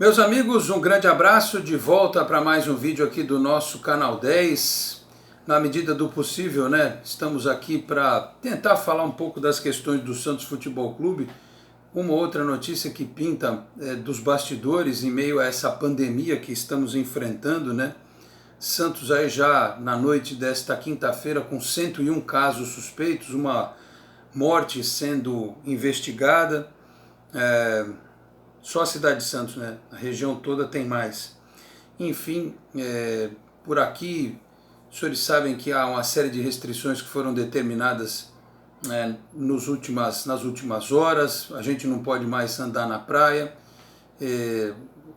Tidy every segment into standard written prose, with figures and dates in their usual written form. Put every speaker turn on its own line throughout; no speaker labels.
Meus amigos, um grande abraço, de volta para mais um vídeo aqui do nosso canal 10. Na medida do possível, né? Estamos aqui para tentar falar um pouco das questões do Santos Futebol Clube. Uma outra notícia que pinta dos bastidores em meio a essa pandemia que estamos enfrentando, né? Santos aí já na noite desta quinta-feira com 101 casos suspeitos, uma morte sendo investigada. Só a cidade de Santos, né? A região toda tem mais. Enfim, por aqui, os senhores sabem que há uma série de restrições que foram determinadas nas últimas horas. A gente não pode mais andar na praia,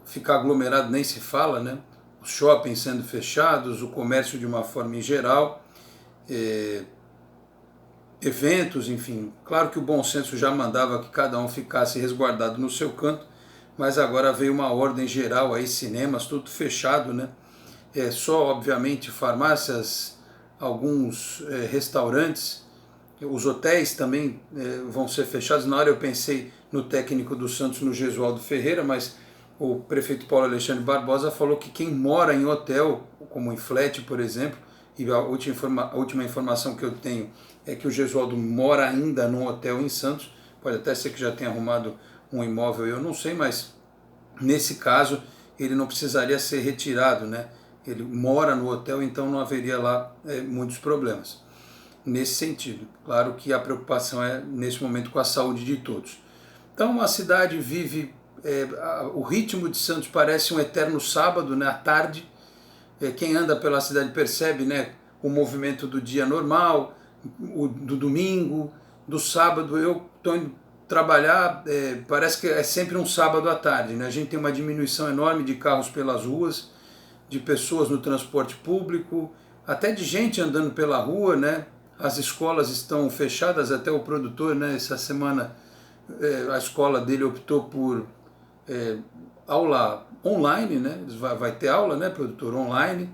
ficar aglomerado nem se fala, né? Os shoppings sendo fechados, o comércio de uma forma em geral, eventos, enfim. Claro que o bom senso já mandava que cada um ficasse resguardado no seu canto, mas agora veio uma ordem geral aí, cinemas, tudo fechado, né? Só, obviamente, farmácias, alguns restaurantes, os hotéis também vão ser fechados. Na hora eu pensei no técnico do Santos, no Gesualdo Ferreira, mas o prefeito Paulo Alexandre Barbosa falou que quem mora em hotel, como em flat, por exemplo, e a última informação que eu tenho é que o Gesualdo mora ainda num hotel em Santos, pode até ser que já tenha arrumado um imóvel, eu não sei, mas nesse caso ele não precisaria ser retirado, né? Ele mora no hotel, então não haveria lá muitos problemas nesse sentido. Claro que a preocupação é nesse momento com a saúde de todos. Então a cidade vive, o ritmo de Santos parece um eterno sábado, né? À tarde, quem anda pela cidade percebe, né? O movimento do dia normal, do domingo, do sábado. Eu estou indo trabalhar, parece que é sempre um sábado à tarde, né? A gente tem uma diminuição enorme de carros pelas ruas, de pessoas no transporte público, até de gente andando pela rua, né? As escolas estão fechadas, até o produtor, né? Essa semana a escola dele optou por aula online, né? Vai ter aula, né, produtor, online,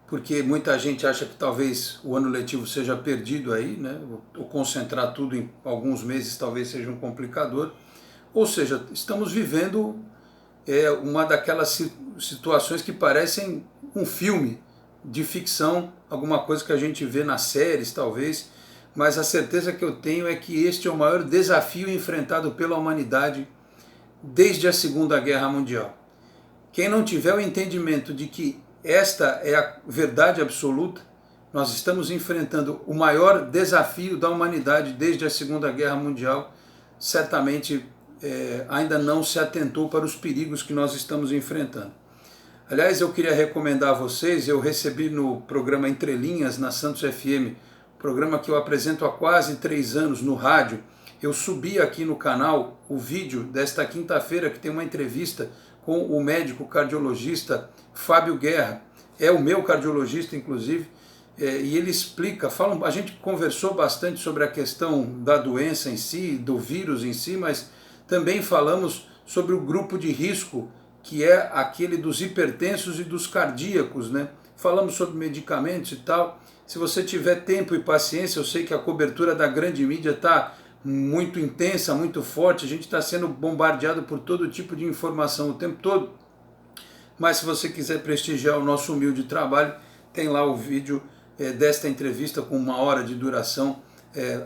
porque muita gente acha que talvez o ano letivo seja perdido aí, né? Ou concentrar tudo em alguns meses talvez seja um complicador. Ou seja, estamos vivendo uma daquelas situações que parecem um filme de ficção, alguma coisa que a gente vê nas séries talvez, mas a certeza que eu tenho é que este é o maior desafio enfrentado pela humanidade desde a Segunda Guerra Mundial. Quem não tiver o entendimento de que esta é a verdade absoluta, nós estamos enfrentando o maior desafio da humanidade desde a Segunda Guerra Mundial, certamente ainda não se atentou para os perigos que nós estamos enfrentando. Aliás, eu queria recomendar a vocês, eu recebi no programa Entre Linhas, na Santos FM, programa que eu apresento há quase 3 anos no rádio. Eu subi aqui no canal o vídeo desta quinta-feira que tem uma entrevista com o médico cardiologista Fábio Guerra, é o meu cardiologista inclusive, e ele explica, a gente conversou bastante sobre a questão da doença em si, do vírus em si, mas também falamos sobre o grupo de risco, que é aquele dos hipertensos e dos cardíacos, né? Falamos sobre medicamentos e tal. Se você tiver tempo e paciência, eu sei que a cobertura da grande mídia está muito intensa, muito forte, a gente está sendo bombardeado por todo tipo de informação o tempo todo, mas se você quiser prestigiar o nosso humilde trabalho, tem lá o vídeo desta entrevista com 1 hora de duração,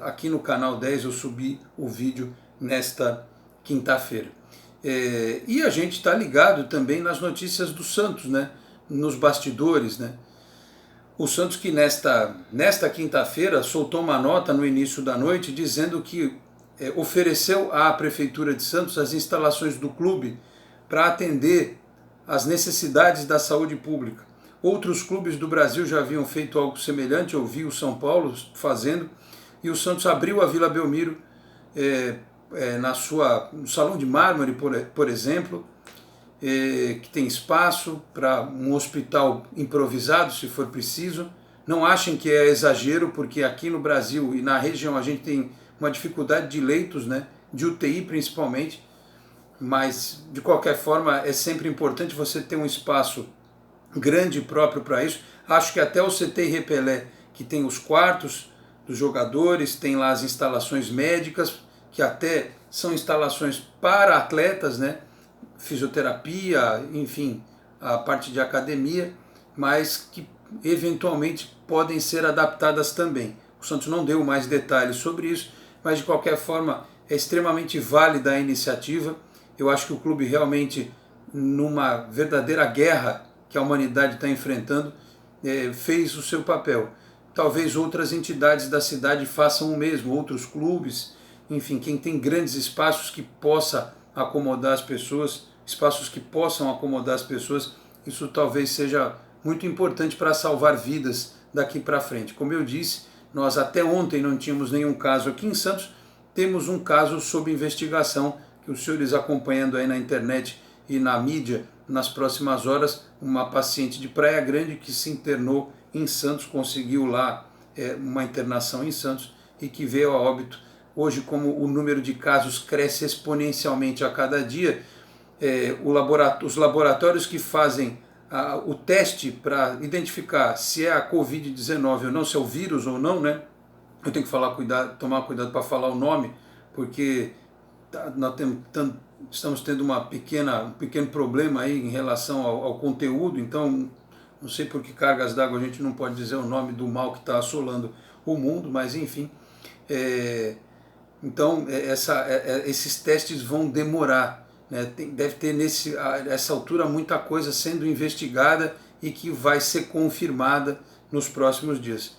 aqui no canal 10 eu subi o vídeo nesta quinta-feira. E a gente está ligado também nas notícias do Santos, né? Nos bastidores, né? O Santos que nesta quinta-feira soltou uma nota no início da noite dizendo que ofereceu à Prefeitura de Santos as instalações do clube para atender às necessidades da saúde pública. Outros clubes do Brasil já haviam feito algo semelhante, eu vi o São Paulo fazendo, e o Santos abriu a Vila Belmiro no Salão de Mármore, por exemplo, que tem espaço para um hospital improvisado, se for preciso. Não achem que é exagero, porque aqui no Brasil e na região a gente tem uma dificuldade de leitos, né, de UTI principalmente, mas de qualquer forma é sempre importante você ter um espaço grande próprio para isso. Acho que até o CT Repelé, que tem os quartos dos jogadores, tem lá as instalações médicas, que até são instalações para atletas, né? fisioterapia, enfim, a parte de academia, mas que eventualmente podem ser adaptadas também. O Santos não deu mais detalhes sobre isso, mas de qualquer forma é extremamente válida a iniciativa. Eu acho que o clube realmente, numa verdadeira guerra que a humanidade está enfrentando, fez o seu papel. Talvez outras entidades da cidade façam o mesmo, outros clubes, enfim, quem tem grandes espaços que possa acomodar as pessoas, espaços que possam acomodar as pessoas, isso talvez seja muito importante para salvar vidas daqui para frente. Como eu disse, nós até ontem não tínhamos nenhum caso aqui em Santos, temos um caso sob investigação, que os senhores acompanhando aí na internet e na mídia, nas próximas horas, uma paciente de Praia Grande que se internou em Santos, conseguiu lá uma internação em Santos e que veio a óbito. Hoje, como o número de casos cresce exponencialmente a cada dia, os laboratórios que fazem o teste para identificar se é a Covid-19 ou não, se é o vírus ou não, né? Eu tenho que tomar cuidado para falar o nome, porque nós estamos tendo um pequeno problema aí em relação ao conteúdo, então não sei por que cargas d'água a gente não pode dizer o nome do mal que está assolando o mundo, mas enfim. Então esses testes vão demorar, né? Deve ter nessa altura muita coisa sendo investigada e que vai ser confirmada nos próximos dias.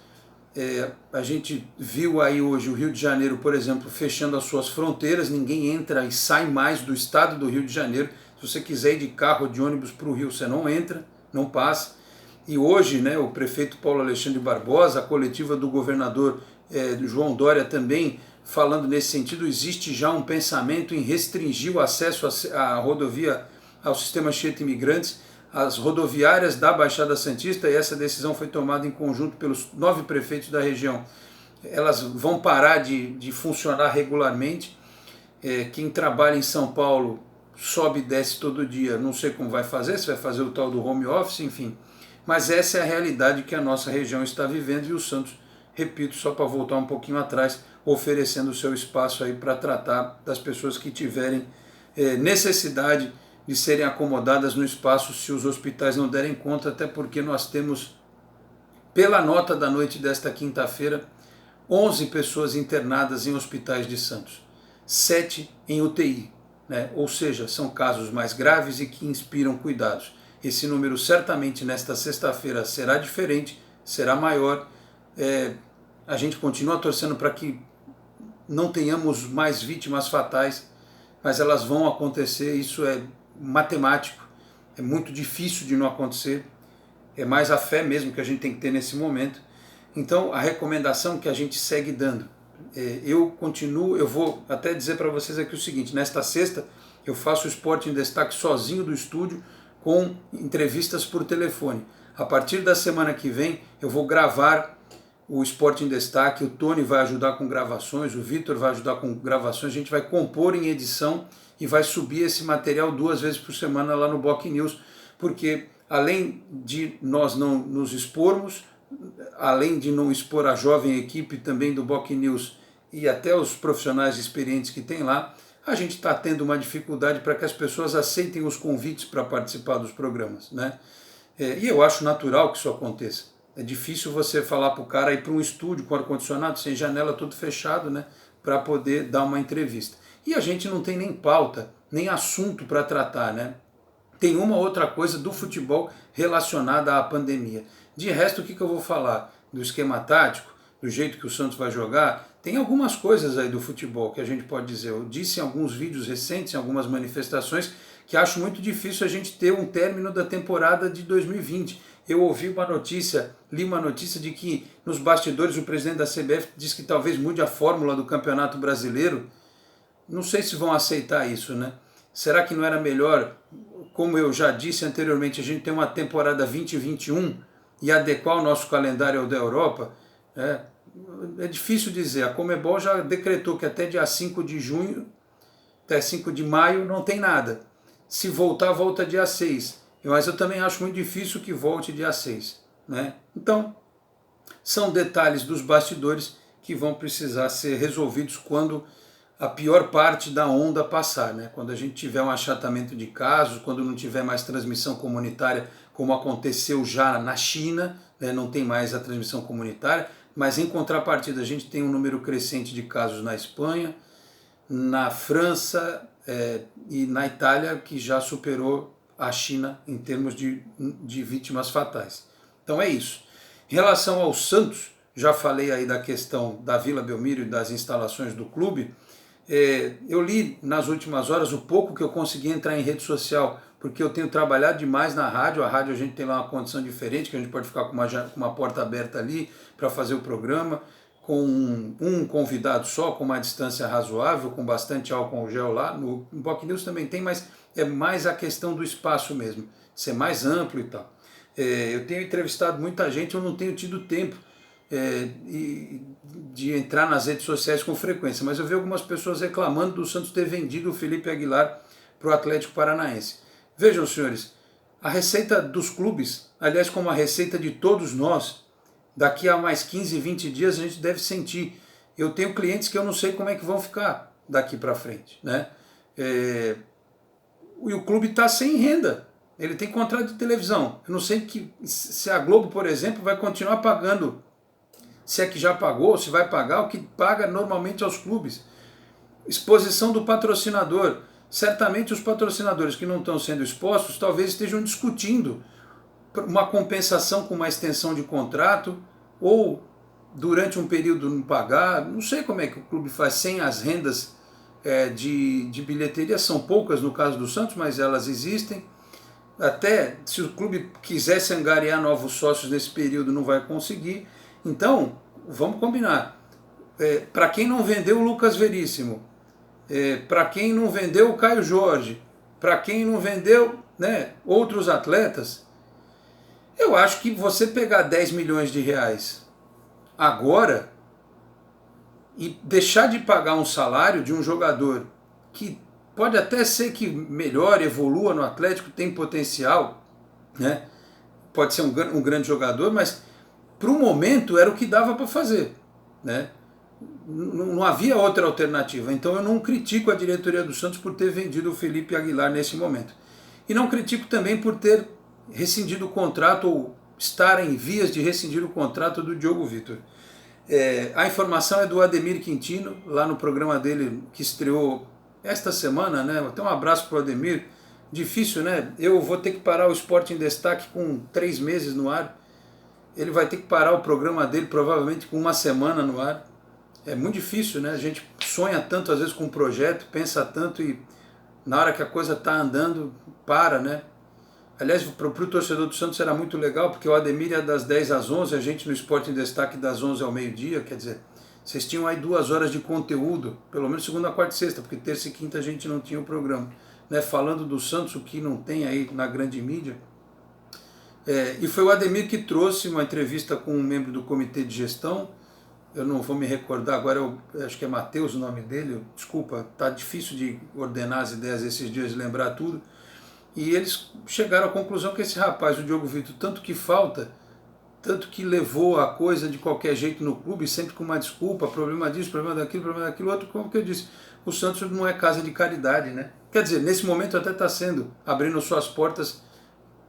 A gente viu aí hoje o Rio de Janeiro, por exemplo, fechando as suas fronteiras, ninguém entra e sai mais do estado do Rio de Janeiro. Se você quiser ir de carro ou de ônibus para o Rio, você não entra, não passa. E hoje, né, o prefeito Paulo Alexandre Barbosa, a coletiva do governador João Dória também, falando nesse sentido, existe já um pensamento em restringir o acesso à rodovia, ao sistema Anchieta Imigrantes, as rodoviárias da Baixada Santista, e essa decisão foi tomada em conjunto pelos 9 prefeitos da região. Elas vão parar de funcionar regularmente. Quem trabalha em São Paulo sobe e desce todo dia, não sei como vai fazer, se vai fazer o tal do home office, enfim. Mas essa é a realidade que a nossa região está vivendo e o Santos, repito, só para voltar um pouquinho atrás, oferecendo o seu espaço aí para tratar das pessoas que tiverem necessidade de serem acomodadas no espaço se os hospitais não derem conta, até porque nós temos, pela nota da noite desta quinta-feira, 11 pessoas internadas em hospitais de Santos, 7 em UTI, né? Ou seja, são casos mais graves e que inspiram cuidados. Esse número certamente nesta sexta-feira será diferente, será maior. A gente continua torcendo para que não tenhamos mais vítimas fatais, mas elas vão acontecer, isso é matemático, é muito difícil de não acontecer, é mais a fé mesmo que a gente tem que ter nesse momento. Então a recomendação que a gente segue dando, eu vou até dizer para vocês aqui o seguinte, nesta sexta eu faço o Esporte em Destaque sozinho do estúdio, com entrevistas por telefone. A partir da semana que vem eu vou gravar o Esporte em Destaque, o Tony vai ajudar com gravações, o Vitor vai ajudar com gravações, a gente vai compor em edição e vai subir esse material 2 vezes por semana lá no Boc News, porque além de nós não nos expormos, além de não expor a jovem equipe também do Boc News e até os profissionais experientes que tem lá, a gente está tendo uma dificuldade para que as pessoas aceitem os convites para participar dos programas, né? E eu acho natural que isso aconteça. É difícil você falar para o cara ir para um estúdio com ar-condicionado, sem janela, tudo fechado, né, para poder dar uma entrevista. E a gente não tem nem pauta, nem assunto para tratar, né? Tem uma outra coisa do futebol relacionada à pandemia. De resto, o que eu vou falar? Do esquema tático, do jeito que o Santos vai jogar? Tem algumas coisas aí do futebol que a gente pode dizer. Eu disse em alguns vídeos recentes, em algumas manifestações, que acho muito difícil a gente ter um término da temporada de 2020. Eu ouvi uma notícia, li uma notícia de que nos bastidores o presidente da CBF diz que talvez mude a fórmula do Campeonato Brasileiro. Não sei se vão aceitar isso, né? Será que não era melhor, como eu já disse anteriormente, a gente ter uma temporada 2021 e adequar o nosso calendário ao da Europa? É difícil dizer. A Conmebol já decretou que até dia 5 de junho, até 5 de maio, não tem nada. Se voltar, volta dia 6. Mas eu também acho muito difícil que volte dia 6. Né? Então, são detalhes dos bastidores que vão precisar ser resolvidos quando a pior parte da onda passar, né? Quando a gente tiver um achatamento de casos, quando não tiver mais transmissão comunitária, como aconteceu já na China, né? Não tem mais a transmissão comunitária, mas em contrapartida a gente tem um número crescente de casos na Espanha, na França e na Itália, que já superou a China em termos de vítimas fatais. Então é isso. Em relação ao Santos, já falei aí da questão da Vila Belmiro e das instalações do clube. Eu li nas últimas horas o pouco que eu consegui entrar em rede social, porque eu tenho trabalhado demais na rádio. A rádio a gente tem lá uma condição diferente, que a gente pode ficar com uma porta aberta ali para fazer o programa, com um convidado só, com uma distância razoável, com bastante álcool gel lá. No POC News também tem, mas é mais a questão do espaço mesmo, ser mais amplo e tal. Eu tenho entrevistado muita gente, eu não tenho tido tempo de entrar nas redes sociais com frequência, mas eu vi algumas pessoas reclamando do Santos ter vendido o Felipe Aguilar para o Atlético Paranaense. Vejam, senhores, a receita dos clubes, aliás, como a receita de todos nós, daqui a mais 15, 20 dias a gente deve sentir. Eu tenho clientes que eu não sei como é que vão ficar daqui para frente, né? E o clube está sem renda. Ele tem contrato de televisão. Eu não sei se a Globo, por exemplo, vai continuar pagando, se é que já pagou, se vai pagar o que paga normalmente aos clubes. Exposição do patrocinador. Certamente os patrocinadores que não estão sendo expostos talvez estejam discutindo uma compensação com uma extensão de contrato ou durante um período não pagar. Não sei como é que o clube faz sem as rendas de bilheteria. São poucas no caso do Santos, mas elas existem. Até se o clube quisesse angariar novos sócios nesse período não vai conseguir. Então, vamos combinar. Para quem não vendeu o Lucas Veríssimo, para quem não vendeu o Caio Jorge, para quem não vendeu, né, outros atletas, eu acho que você pegar 10 milhões de reais agora e deixar de pagar um salário de um jogador que pode até ser que melhore, evolua no Atlético, tem potencial, né? Pode ser um grande jogador, mas para o momento era o que dava para fazer, né? Não havia outra alternativa. Então eu não critico a diretoria do Santos por ter vendido o Felipe Aguilar nesse momento. E não critico também por ter rescindido o contrato ou estar em vias de rescindir o contrato do Diogo Vitor. A informação é do Ademir Quintino, lá no programa dele que estreou esta semana, né? Até um abraço para o Ademir. Difícil, né? Eu vou ter que parar o Esporte em Destaque com 3 meses no ar. Ele vai ter que parar o programa dele provavelmente com 1 semana no ar. É muito difícil, né? A gente sonha tanto às vezes com um projeto, pensa tanto e na hora que a coisa está andando, para, né? Aliás, para o torcedor do Santos era muito legal, porque o Ademir é das 10 às 11, a gente no Esporte em Destaque das 11 ao meio-dia, quer dizer, vocês tinham aí 2 horas de conteúdo, pelo menos segunda, quarta e sexta, porque terça e quinta a gente não tinha o programa, né? Falando do Santos, o que não tem aí na grande mídia. E foi o Ademir que trouxe uma entrevista com um membro do comitê de gestão. Eu não vou me recordar agora, eu acho que é Matheus o nome dele, desculpa, tá difícil de ordenar as ideias esses dias, de lembrar tudo. E eles chegaram à conclusão que esse rapaz, o Diogo Vitor, tanto que falta, tanto que levou a coisa de qualquer jeito no clube, sempre com uma desculpa, problema disso, problema daquilo outro, como que eu disse, o Santos não é casa de caridade, né? Quer dizer, nesse momento até está sendo, abrindo suas portas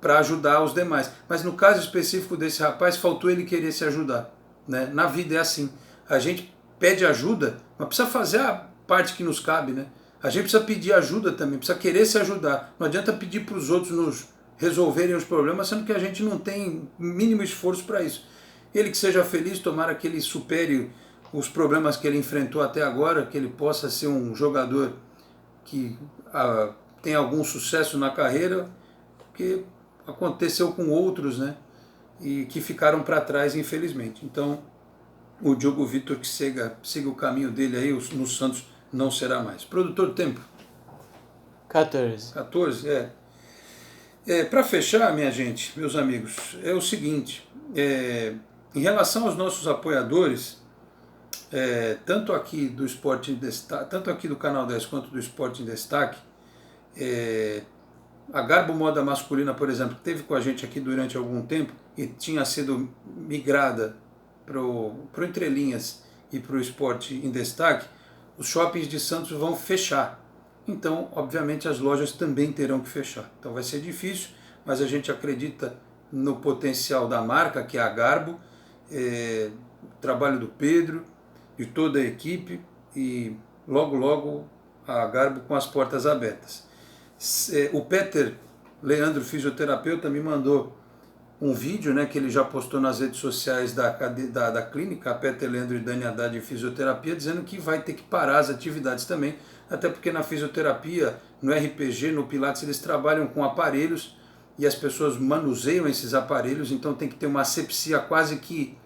para ajudar os demais. Mas no caso específico desse rapaz, faltou ele querer se ajudar. Né? Na vida é assim, a gente pede ajuda, mas precisa fazer a parte que nos cabe, né? A gente precisa pedir ajuda também, precisa querer se ajudar. Não adianta pedir para os outros nos resolverem os problemas, sendo que a gente não tem mínimo esforço para isso. Ele que seja feliz, tomara que ele supere os problemas que ele enfrentou até agora, que ele possa ser um jogador que tem algum sucesso na carreira, porque aconteceu com outros, né? E que ficaram para trás, infelizmente. Então, o Diogo Vitor que siga o caminho dele aí, no Santos não será mais. Produtor, tempo?
14.
14, para fechar, minha gente, meus amigos, é o seguinte, em relação aos nossos apoiadores, tanto aqui do Esporte em Destaque, tanto aqui do Canal 10 quanto do Esporte em Destaque, a Garbo Moda Masculina, por exemplo, que esteve com a gente aqui durante algum tempo e tinha sido migrada para o Entrelinhas e para o Esporte em Destaque, os shoppings de Santos vão fechar. Então, obviamente, as lojas também terão que fechar. Então vai ser difícil, mas a gente acredita no potencial da marca, que é a Garbo, trabalho do Pedro, de toda a equipe, e logo, logo a Garbo com as portas abertas. O Peter Leandro, fisioterapeuta, me mandou um vídeo, né, que ele já postou nas redes sociais da clínica, a Peter Leandro e Dani Haddad de Fisioterapia, dizendo que vai ter que parar as atividades também, até porque na fisioterapia, no RPG, no Pilates, eles trabalham com aparelhos e as pessoas manuseiam esses aparelhos, então tem que ter uma asepsia quase que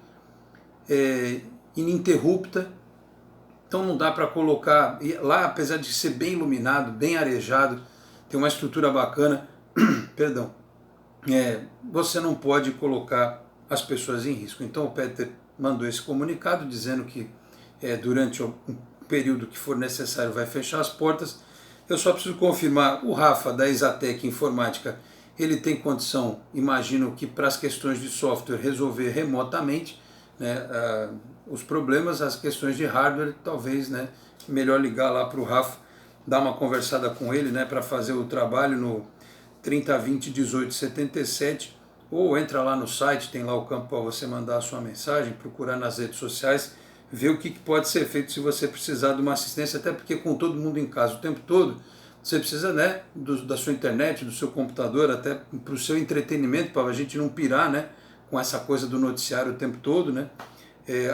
ininterrupta. Então não dá para colocar, lá apesar de ser bem iluminado, bem arejado, tem uma estrutura bacana, perdão, você não pode colocar as pessoas em risco. Então o Peter mandou esse comunicado dizendo que durante o período que for necessário vai fechar as portas. Eu só preciso confirmar, o Rafa da Exatec Informática, ele tem condição, imagino que para as questões de software resolver remotamente, né, os problemas, as questões de hardware, talvez, né, melhor ligar lá para o Rafa, dar uma conversada com ele, né, para fazer o trabalho no 3020 1877, ou entra lá no site, tem lá o campo para você mandar a sua mensagem, procurar nas redes sociais, ver o que pode ser feito se você precisar de uma assistência, até porque com todo mundo em casa o tempo todo, você precisa, né, da sua internet, do seu computador, até para o seu entretenimento, para a gente não pirar, né, com essa coisa do noticiário o tempo todo, né.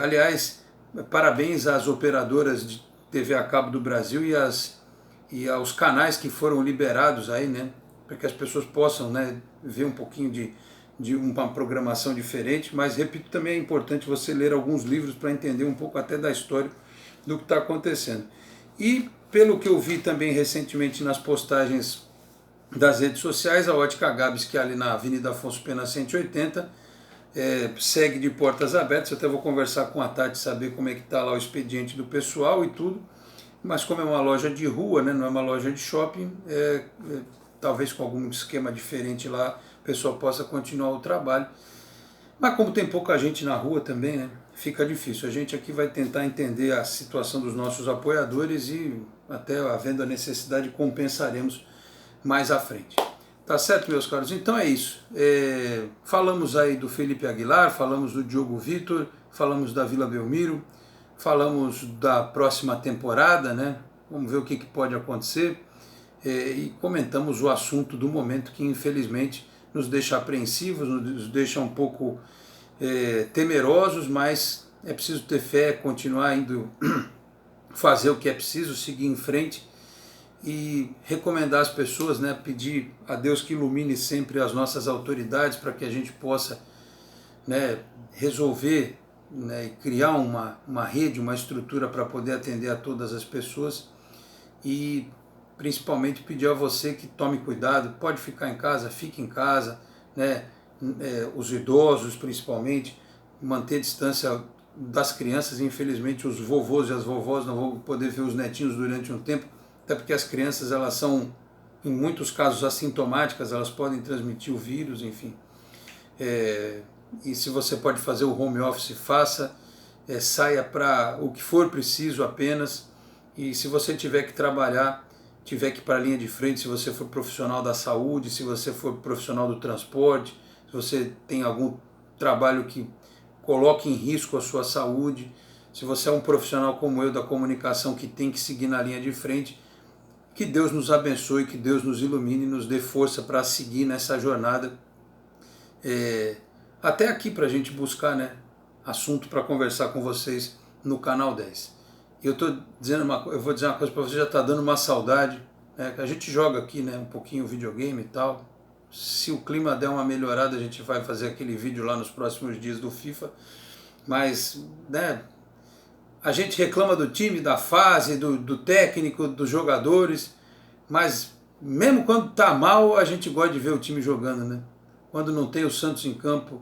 Aliás, parabéns às operadoras de TV a cabo do Brasil e aos canais que foram liberados aí, né, para que as pessoas possam, né, ver um pouquinho de uma programação diferente, mas repito, também é importante você ler alguns livros para entender um pouco até da história do que está acontecendo. E pelo que eu vi também recentemente nas postagens das redes sociais, a Ótica Gabs, que é ali na Avenida Afonso Pena 180, segue de portas abertas. Eu até vou conversar com a Tati, saber como é que está lá o expediente do pessoal e tudo, mas como é uma loja de rua, né, não é uma loja de shopping, talvez com algum esquema diferente lá, o pessoal possa continuar o trabalho. Mas como tem pouca gente na rua também, né, fica difícil. A gente aqui vai tentar entender a situação dos nossos apoiadores e, até havendo a necessidade, compensaremos mais à frente. Tá certo, meus caros? Então é isso. Falamos aí do Felipe Aguilar, falamos do Diogo Vitor, falamos da Vila Belmiro, falamos da próxima temporada, né? Vamos ver o que pode acontecer. E comentamos o assunto do momento que infelizmente nos deixa apreensivos, nos deixa um pouco temerosos, mas é preciso ter fé, continuar indo fazer o que é preciso, seguir em frente e recomendar às pessoas, né, pedir a Deus que ilumine sempre as nossas autoridades para que a gente possa, né, resolver, né, e criar uma rede, uma estrutura para poder atender a todas as pessoas e principalmente pedir a você que tome cuidado, pode ficar em casa, fique em casa, né? Os idosos principalmente, manter distância das crianças. Infelizmente os vovôs e as vovós não vão poder ver os netinhos durante um tempo, até porque as crianças, elas são em muitos casos assintomáticas, elas podem transmitir o vírus, enfim. E se você pode fazer o home office, faça, saia para o que for preciso apenas, e se você tiver que trabalhar, tiver que ir para a linha de frente, se você for profissional da saúde, se você for profissional do transporte, se você tem algum trabalho que coloque em risco a sua saúde, se você é um profissional como eu da comunicação que tem que seguir na linha de frente, que Deus nos abençoe, que Deus nos ilumine e nos dê força para seguir nessa jornada, até aqui para a gente buscar, né, assunto para conversar com vocês no Canal 10. Eu vou dizer uma coisa para você, já está dando uma saudade, né? A gente joga aqui, né, um pouquinho videogame e tal. Se o clima der uma melhorada, a gente vai fazer aquele vídeo lá nos próximos dias do FIFA. Mas, né, a gente reclama do time, da fase, do técnico, dos jogadores, mas mesmo quando está mal, a gente gosta de ver o time jogando, né? Quando não tem o Santos em campo,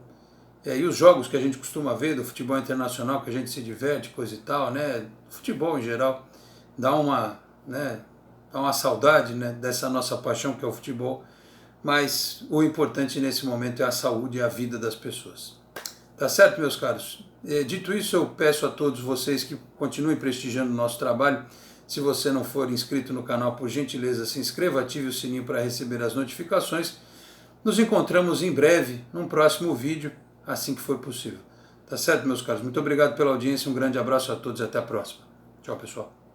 e os jogos que a gente costuma ver do futebol internacional, que a gente se diverte, coisa e tal, né? Futebol em geral, dá uma saudade, né, dessa nossa paixão que é o futebol, mas o importante nesse momento é a saúde e a vida das pessoas. Tá certo, meus caros? Dito isso, eu peço a todos vocês que continuem prestigiando o nosso trabalho, Se você não for inscrito no canal, por gentileza, se inscreva, ative o sininho para receber as notificações. Nos encontramos em breve, num próximo vídeo, assim que for possível. Tá certo, meus caros? Muito obrigado pela audiência, um grande abraço a todos e até a próxima. Tchau, pessoal.